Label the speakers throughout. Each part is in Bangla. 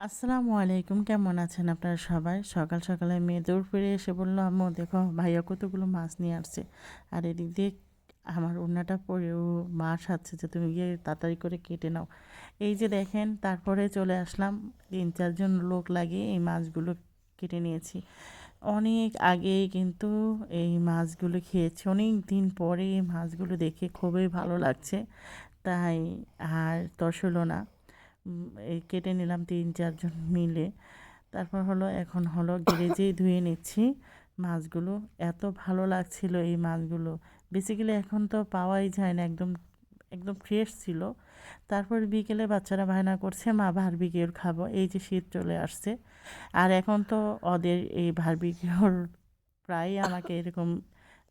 Speaker 1: আসসালামু আলাইকুম, কেমন আছেন আপনারা সবাই? সকাল সকালে মেয়ে দৌড় ফিরে এসে বলল, আম্মু দেখো ভাইয়া কতগুলো মাছ নিয়ে আসছে। আর এদিক দিয়ে আমার ওড়নাটা পরে ও মা সাথে যে তুমি গিয়ে তাড়াতাড়ি করে কেটে নাও। এই যে দেখেন, তারপরে চলে আসলাম, 3-4 জন লোক লাগিয়ে এই মাছগুলো কেটে নিয়েছি। অনেক আগেই কিন্তু এই মাছগুলো খেয়েছি, অনেক দিন পরে এই মাছগুলো দেখে খুবই ভালো লাগছে। তাই আর তর হলো না, এই কেটে নিলাম 3-4 জন মিলে। তারপর হলো এখন হলো গ্যারেজেই ধুয়ে নিচ্ছি মাছগুলো। এত ভালো লাগছিল এই মাছগুলো, বেসিক্যালি এখন তো পাওয়াই যায় না, একদম একদম ফ্রেশ ছিল। তারপর বিকেলে বাচ্চারা বায়না করছে, মা বারবিকিউর খাবো, এই যে শীত চলে আসছে। আর এখন তো ওদের এই বারবিকিউর প্রায় আমাকে এরকম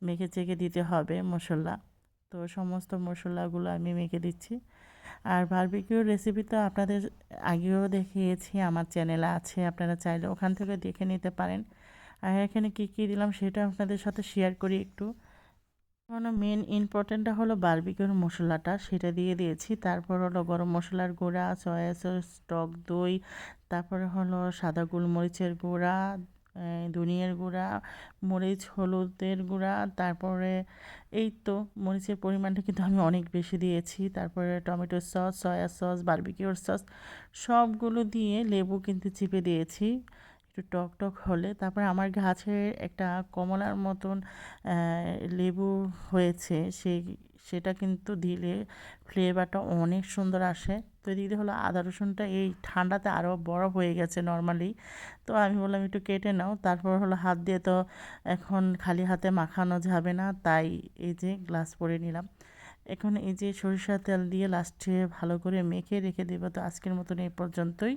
Speaker 1: মেখে চেখে দিতে হবে মশলা। তো সমস্ত মশলাগুলো আমি মেখে দিচ্ছি। আর বারবিকিউর রেসিপি তো আপনাদের আগেও দেখিয়েছি, আমার চ্যানেলে আছে, আপনারা চাইলে ওখান থেকে দেখে নিতে পারেন। আর এখানে কী কী দিলাম সেটা আপনাদের সাথে শেয়ার করি একটু। মানে মেন ইম্পর্টেন্টটা হলো বারবিকিউর মশলাটা, সেটা দিয়ে দিয়েছি। তারপর হলো গরম মশলার গুঁড়া, সয়া সস, টক দই, তারপরে হলো সাদা গোলমরিচের গুঁড়া, ধনিয়ার গুঁড়া, মরিচ হলুদের গুঁড়া, তারপরে এই তো মরিচের পরিমাণটা কিন্তু আমি অনেক বেশি দিয়েছি। তারপরে টমেটো সস, সয়া সস, বারবিকিউর সস সবগুলো দিয়ে লেবু কিন্তু চিপে দিয়েছি একটু টক টক হলে। তারপরে আমার গাছের একটা কমলার মতন লেবু হয়েছে, সেটা কিন্তু দিলে ফ্লেভারটা অনেক সুন্দর আসে। তো এদিকে হলো আদা রসুনটা এই ঠান্ডাতে আরও বরফ হয়ে গেছে নর্মালি। তো আমি বললাম একটু কেটে নাও। তারপর হলো হাত দিয়ে তো এখন খালি হাতে মাখানো যাবে না, তাই এই যে গ্লাস পরে নিলাম। এখন এই যে সরিষার তেল দিয়ে লাস্টে ভালো করে মেখে রেখে দেবো। তো আজকের মতন এই পর্যন্তই।